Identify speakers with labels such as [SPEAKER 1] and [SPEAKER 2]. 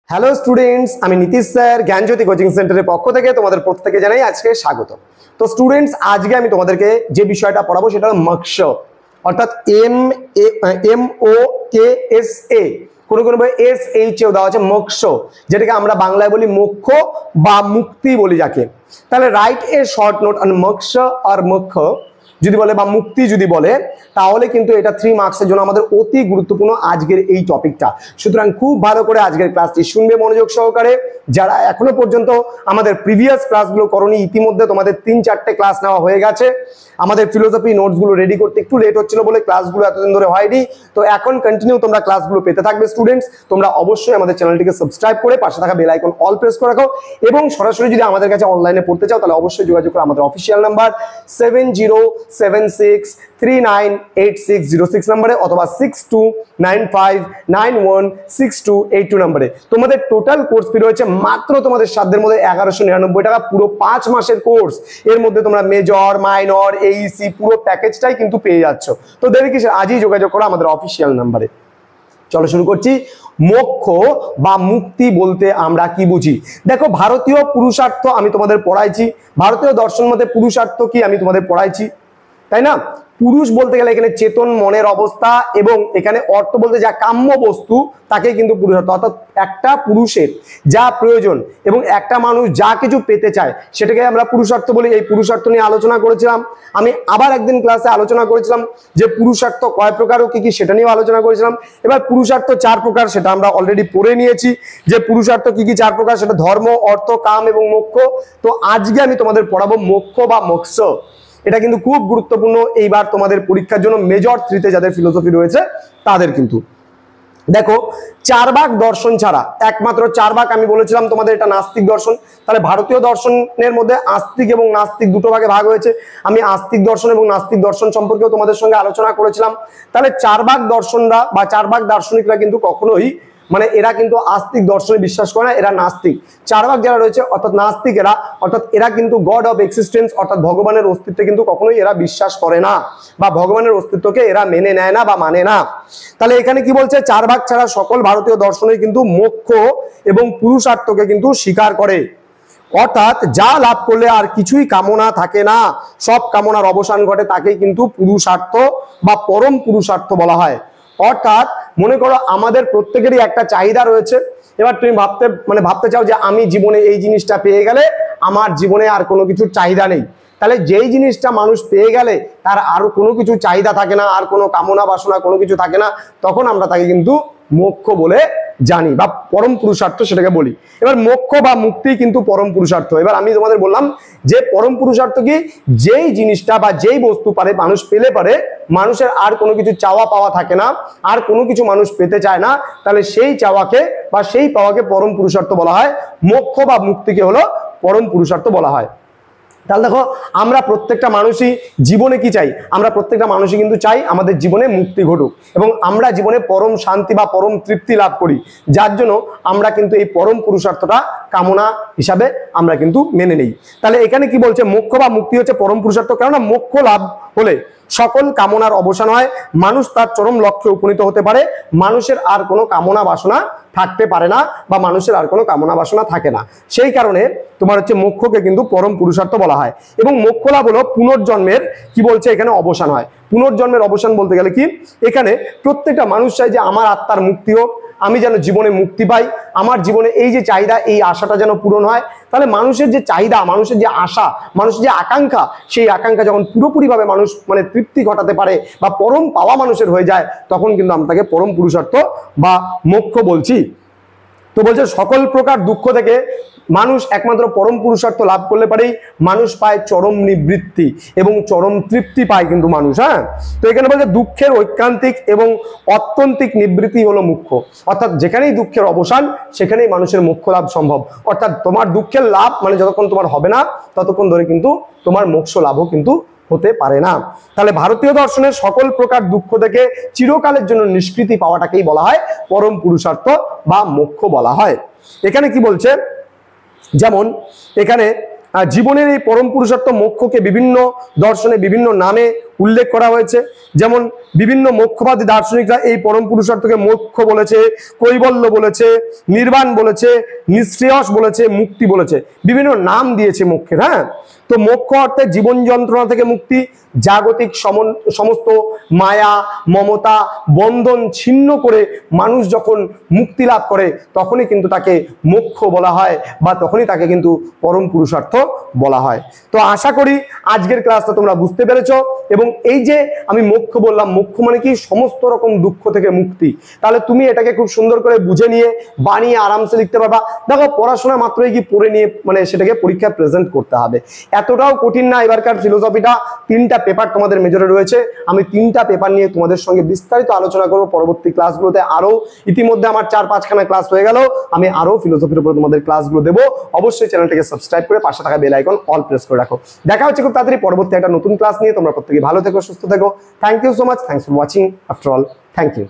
[SPEAKER 1] Hello students, আমি Nitish sir জ্ঞানজ্যোতি coaching সেন্টারের পক্ষ থেকে তোমাদের প্রত্যেককে জানাই আজকে স্বাগত। তো স্টুডেন্টস, আজকে আমি তোমাদেরকে যে বিষয়টা পড়াবো সেটা হলো মোক্ষ, অর্থাৎ MOKSA, কোনো কোনো SH দেওয়া আছে মোক্ষ, যেটাকে আমরা বাংলায় বলি মোক্ষ বা মুক্তি বলি যাকে। তাহলে write a short note on মোক্ষ আর মোক্ষ যদি বলে বা মুক্তি যদি বলে, তাহলে কিন্তু এটা 3 মার্কসের জন্য আমাদের অতি গুরুত্বপূর্ণ আজকের এই টপিকটা। সুতরাং খুব ভালো করে আজকের ক্লাসটি শুনবে মনোযোগ সহকারে। যারা এখনো পর্যন্ত আমাদের প্রিভিয়াস ক্লাসগুলো করনি, ইতিমধ্যে তোমাদের 3-4টে ক্লাস নেওয়া হয়ে গেছে। আমাদের ফিলোসফি নোটসগুলো রেডি করতে একটু লেট হচ্ছিল বলে ক্লাসগুলো এতদিন ধরে হয়নি, তো এখন কন্টিনিউ তোমরা ক্লাসগুলো পেতে থাকবে। স্টুডেন্টস, তোমরা অবশ্যই আমাদের চ্যানেলটিকে সাবস্ক্রাইব করে পাশে থাকা বেল আইকন অল প্রেস করে রাখো, এবং সরাসরি যদি আমাদের কাছে অনলাইনে পড়তে চাও তাহলে অবশ্যই যোগাযোগ করো আমাদের অফিসিয়াল নাম্বার 7076398606 নম্বরে অথবা 6295916282 নম্বরে। তোমাদের টোটাল কোর্স ফি রয়েছে মাত্র তোমাদের সাধ্যের মধ্যে 1199 টাকা, পুরো 5 মাসের কোর্স। এর মধ্যে তোমরা মেজর, মাইনর, এইসি পুরো প্যাকেজটাই কিন্তু পেয়ে যাচ্ছ। তো দেরি কিসের, আজই যোগাযোগ করো আমাদের অফিসিয়াল নাম্বারে। চলো শুরু করছি। মোক্ষ বা মুক্তি বলতে আমরা কি বুঝি? দেখো, ভারতীয় পুরুষার্থ আমি তোমাদের পড়াইছি, ভারতীয় দর্শন মতে পুরুষার্থ কি আমি তোমাদের পড়াইছি, তাই না? পুরুষ বলতে গেলে এখানে চেতন মনের অবস্থা, এবং এখানে অর্থ বলতে যা কাম্য বস্তু তাকে কিন্তু পুরুষার্থ, অর্থাৎ একটা পুরুষের যা প্রয়োজন এবং একটা মানুষ যা কিছু পেতে চায় সেটাকে আমরা পুরুষার্থ বলি। এই পুরুষার্থ নিয়ে আলোচনা করেছিলাম আমি, আবার একদিন ক্লাসে আলোচনা করেছিলাম যে পুরুষার্থ কয় প্রকার ও কি কি, সেটা নিয়েও আলোচনা করেছিলাম। এবার পুরুষার্থ 4 প্রকার, সেটা আমরা অলরেডি পড়ে নিয়েছি যে পুরুষার্থ কি কি 4 প্রকার, সেটা ধর্ম, অর্থ, কাম এবং মোক্ষ। তো আজকে আমি তোমাদের পড়াবো মোক্ষ বা মোক্ষ। এটা কিন্তু খুব গুরুত্বপূর্ণ এইবার তোমাদের পরীক্ষার জন্য, মেজর 3তে যাদের ফিলোসফি রয়েছে তাদের। কিন্তু দেখো, 4 ভাগ দর্শন ছাড়া, একমাত্র 4 ভাগ আমি বলেছিলাম তোমাদের, এটা নাস্তিক দর্শন। তাহলে ভারতীয় দর্শনের মধ্যে আস্তিক এবং নাস্তিক দুটো ভাগে ভাগ হয়েছে। আমি আস্তিক দর্শন এবং নাস্তিক দর্শন সম্পর্কেও তোমাদের সঙ্গে আলোচনা করেছিলাম। তাহলে 4 ভাগ দর্শনরা বা 4 ভাগ দার্শনিকরা কিন্তু কখনোই এরা কিন্তু আস্তিক দর্শনে বিশ্বাস করে না, এরা নাস্তিক। 4 ভাগ যারা রয়েছে অর্থাৎ নাস্তিক এরা, অর্থাৎ এরা কিন্তু গড অফ এক্সিস্টেন্স অর্থাৎ ভগবানের অস্তিত্বে কিন্তু কখনোই এরা বিশ্বাস করে না, বা ভগবানের অস্তিত্বকে এরা মেনে নেয় না বা মানে না। তাহলে এখানে কি বলছে, 4 ভাগ ছাড়া সকল ভারতীয় দর্শনে কিন্তু মোক্ষ এবং পুরুষার্থকে কিন্তু স্বীকার করে। অর্থাৎ যা লাভ করলে আর কিছুই কামনা থাকে না, সব কামনার অবসান ঘটে, তাকেই কিন্তু পুরুষার্থ বা পরম পুরুষার্থ বলা হয়। অর্থাৎ মনে করো আমাদের প্রত্যেকেরই একটা চাহিদা রয়েছে। এবার তুমি ভাবতে চাও যে আমি জীবনে এই জিনিসটা পেয়ে গেলে আমার জীবনে আর কোনো কিছুর চাহিদা নেই। তাহলে যেই জিনিসটা মানুষ পেয়ে গেলে তার আর কোনো কিছু চাহিদা থাকে না, আর কোনো কামনা বাসনা কোনো কিছু থাকে না, তখন আমরা তাকে কিন্তু মোক্ষ বলে জানি বা পরম পুরুষার্থ সেটাকে বলি। এবার মোক্ষ বা মুক্তি কিন্তু পরম পুরুষার্থ। এবার আমি তোমাদের বললাম যে পরম পুরুষার্থ কি, যেই জিনিসটা বা যেই বস্তু পারে মানুষ পেলে পারে, মানুষের আর কোনো কিছু চাওয়া পাওয়া থাকে না, আর কোনো কিছু মানুষ পেতে চায় না, তাহলে সেই চাওয়াকে বা সেই পাওয়াকে পরম পুরুষার্থ বলা হয়। মোক্ষ বা মুক্তিকে হলো পরম পুরুষার্থ বলা হয়। তাহলে দেখো, আমরা প্রত্যেকটা মানুষই জীবনে কি চাই, আমরা প্রত্যেকটা মানুষই কিন্তু চাই আমাদের জীবনে মুক্তি ঘটুক এবং আমরা জীবনে পরম শান্তি বা পরম তৃপ্তি লাভ করি, যার জন্য আমরা কিন্তু এই পরম পুরুষার্থটা কামনা হিসাবে আমরা কিন্তু মেনে নেই। তাহলে এখানে কি বলছে, মোক্ষ বা মুক্তি হচ্ছে পরম পুরুষার্থ। কেননা মোক্ষ লাভ হলে সকল কামনার অবসান হয়, মানুষ তার চরম লক্ষ্যে উপনীত হতে পারে, মানুষের আর কোনো কামনা বাসনা থাকতে পারে না, বা মানুষের আর কোনো কামনা বাসনা থাকে না। সেই কারণে তোমার হচ্ছে মোক্ষকে কিন্তু পরম পুরুষার্থ বলা হয়। এবং মোক্ষ লাভ হলো পুনর্জন্মের কি বলছে এখানে অবসান হয়। পুনর্জন্মের অবসান বলতে গেলে কি, এখানে প্রত্যেকটা মানুষ চায় যে আমার আত্মার মুক্তি হোক, আমি যেন জীবনে মুক্তি পাই, আমার জীবনে এই যে চাহিদা এই আশাটা যেন পূরণ হয়। তাহলে মানুষের যে চাহিদা, মানুষের যে আশা, মানুষের যে আকাঙ্ক্ষা, সেই আকাঙ্ক্ষা যখন পুরোপুরিভাবে মানুষ তৃপ্তি ঘটাতে পারে বা পরম পাওয়া মানুষের হয়ে যায়, তখন কিন্তু আমরা তাকে পরম পুরুষার্থ বা মোক্ষ বলছি। তো বলছে সকল প্রকার দুঃখ থেকে মানুষ একমাত্র পরম পুরুষার্থ লাভ করলে পারেই মানুষ পায় চরম নিবৃত্তি এবং চরম তৃপ্তি পায় কিন্তু মানুষ। হ্যাঁ, তো এখানে বলছে দুঃখের ঐকান্তিক এবং অত্যন্তিক নিবৃত্তি হলো মুখ্য। অর্থাৎ যেখানেই দুঃখের অবসান সেখানেই মানুষের মোক্ষ লাভ সম্ভব। অর্থাৎ তোমার দুঃখের লাভ যতক্ষণ তোমার হবে না ততক্ষণ ধরে কিন্তু তোমার মোক্ষ লাভও কিন্তু হতে পারে না। তাহলে ভারতীয় দর্শনের সকল প্রকার দুঃখ থেকে চিরকালের জন্য নিষ্কৃতি পাওয়াটাকেই বলা হয় পরম পুরুষার্থ বা মোক্ষ বলা হয়। এখানে কি বলছে, যেমন এখানে জীবনের এই পরম পুরুষার্থ মোক্ষকে বিভিন্ন দর্শনে বিভিন্ন নামে উল্লেখ করা হয়েছে। যেমন বিভিন্ন মোক্ষবাদী দার্শনিকরা এই পরম পুরুষার্থকে মোক্ষ বলেছে, কৈবল্য বলেছে, নির্বাণ বলেছে, নিঃশ্রেয়স বলেছে, মুক্তি বলেছে, বিভিন্ন নাম দিয়েছে মোক্ষের। হ্যাঁ, তো মোক্ষ অর্থে জীবন যন্ত্রণা থেকে মুক্তি, জাগতিক সমস্ত মায়া মমতা বন্ধন ছিন্ন করে মানুষ যখন মুক্তি লাভ করে তখনই কিন্তু তাকে মোক্ষ বলা হয়, বা তখনই তাকে কিন্তু পরম পুরুষার্থ বলা হয়। তো আশা করি আজকের ক্লাসটা তোমরা বুঝতে পেরেছো। এবং এই যে আমি মোক্ষ বললাম, মোক্ষ মানে কি সমস্ত রকম দুঃখ থেকে মুক্তি, তাহলে তুমি এটাকে খুব সুন্দর করে বুঝে নিয়ে বানিয়ে আরামসে লিখতে পারবা। দেখো পড়াশোনা মাত্রই কি পড়ে নিয়ে মানে সেটাকে পরীক্ষায় প্রেজেন্ট করতে হবে, এতটাও কঠিন না। এবারকার ফিলোসফিটা 3টা পেপার তোমাদের মেজরে রয়েছে, আমি 3টা পেপার নিয়ে তোমাদের সঙ্গে বিস্তারিত আলোচনা করবো পরবর্তী ক্লাসগুলোতে। আরো ইতিমধ্যে আমার 4-5খানা ক্লাস হয়ে গেল, আমি আরো ফিলোসফির উপর তোমাদের ক্লাসগুলো দেবো। অবশ্যই চ্যানেলটাকে সাবস্ক্রাইব করে পাশে থাকা বেল আইকন অল প্রেস করে রাখো। দেখা হচ্ছে খুব তাড়াতাড়ি পরবর্তী একটা নতুন ক্লাস নিয়ে। তোমরা প্রত্যেকে ভালো থেকো, সুস্থ থেকো। Thank you so much, thanks for watching. After all, thank you.